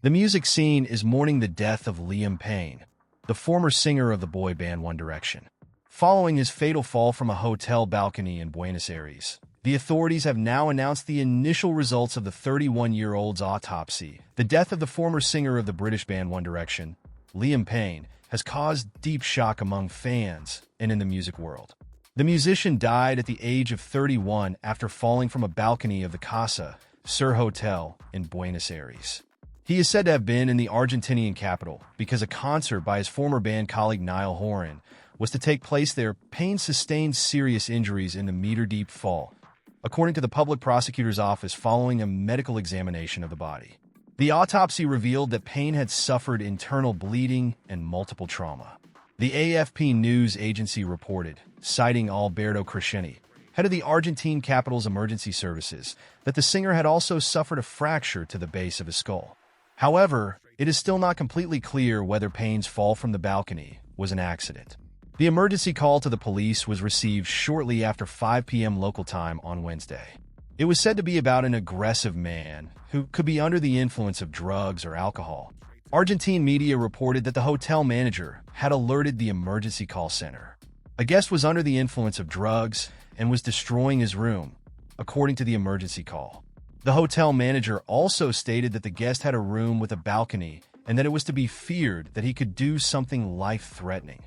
The music scene is mourning the death of Liam Payne, the former singer of the boy band One Direction. Following his fatal fall from a hotel balcony in Buenos Aires, the authorities have now announced the initial results of the 31-year-old's autopsy. The death of the former singer of the British band One Direction, Liam Payne, has caused deep shock among fans and in the music world. The musician died at the age of 31 after falling from a balcony of the Casa Sur Hotel in Buenos Aires. He is said to have been in the Argentinian capital because a concert by his former band colleague Niall Horan was to take place there. Payne sustained serious injuries in the meter-deep fall, according to the public prosecutor's office following a medical examination of the body. The autopsy revealed that Payne had suffered internal bleeding and multiple trauma. The AFP news agency reported, citing Alberto Crescenti, head of the Argentine capital's emergency services, that the singer had also suffered a fracture to the base of his skull. However, it is still not completely clear whether Payne's fall from the balcony was an accident. The emergency call to the police was received shortly after 5 p.m. local time on Wednesday. It was said to be about an aggressive man who could be under the influence of drugs or alcohol. Argentine media reported that the hotel manager had alerted the emergency call center. A guest was under the influence of drugs and was destroying his room, according to the emergency call. The hotel manager also stated that the guest had a room with a balcony and that it was to be feared that he could do something life-threatening.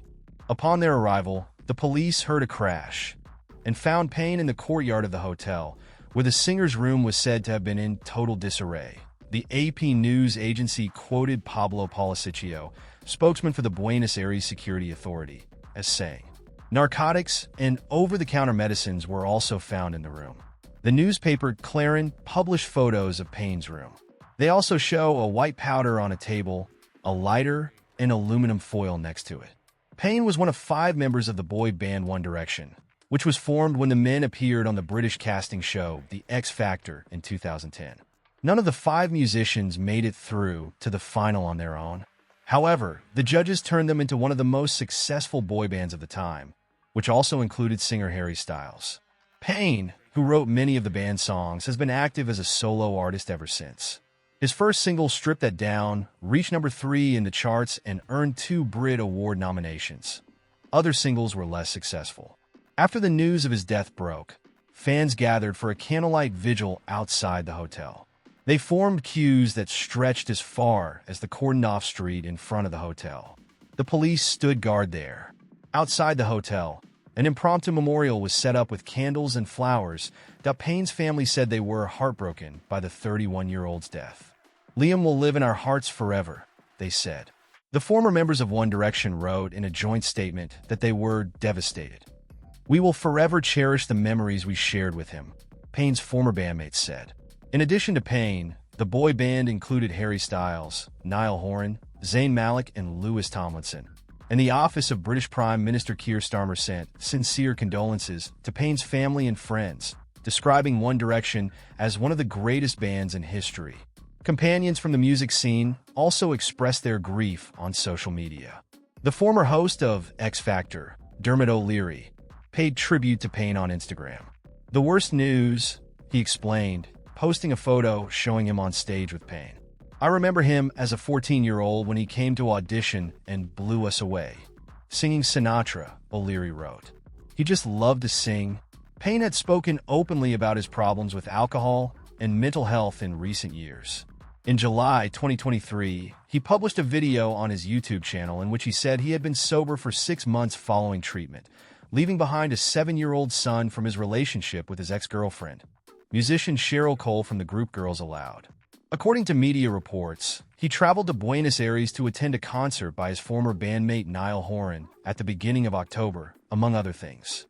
Upon their arrival, the police heard a crash and found Payne in the courtyard of the hotel, where the singer's room was said to have been in total disarray. The AP news agency quoted Pablo Policicchio, spokesman for the Buenos Aires Security Authority, as saying, "Narcotics and over-the-counter medicines were also found in the room." The newspaper Clarín published photos of Payne's room. They also show a white powder on a table, a lighter, and aluminum foil next to it. Payne was one of 5 members of the boy band One Direction, which was formed when the men appeared on the British casting show The X Factor in 2010. None of the 5 musicians made it through to the final on their own. However, the judges turned them into one of the most successful boy bands of the time, which also included singer Harry Styles. Payne, who wrote many of the band's songs, has been active as a solo artist ever since. His first single, Strip That Down, reached number 3 in the charts and earned 2 Brit Award nominations. Other singles were less successful. After the news of his death broke, fans gathered for a candlelight vigil outside the hotel. They formed queues that stretched as far as the cordoned-off street in front of the hotel. The police stood guard there. Outside the hotel, an impromptu memorial was set up with candles and flowers. Payne's family said they were heartbroken by the 31-year-old's death. "Liam will live in our hearts forever," they said. The former members of One Direction wrote in a joint statement that they were devastated. "We will forever cherish the memories we shared with him," Payne's former bandmates said. In addition to Payne, the boy band included Harry Styles, Niall Horan, Zayn Malik, and Lewis Tomlinson. And the office of British Prime Minister Keir Starmer sent sincere condolences to Payne's family and friends, describing One Direction as one of the greatest bands in history. Companions from the music scene also expressed their grief on social media. The former host of X Factor, Dermot O'Leary, paid tribute to Payne on Instagram. "The worst news," he explained, posting a photo showing him on stage with Payne. "I remember him as a 14-year-old when he came to audition and blew us away. Singing Sinatra," O'Leary wrote. "He just loved to sing." Payne had spoken openly about his problems with alcohol and mental health in recent years. In July 2023, he published a video on his YouTube channel in which he said he had been sober for 6 months following treatment, leaving behind a 7-year-old son from his relationship with his ex-girlfriend, musician Cheryl Cole from the group Girls Aloud. According to media reports, he traveled to Buenos Aires to attend a concert by his former bandmate Niall Horan at the beginning of October, among other things.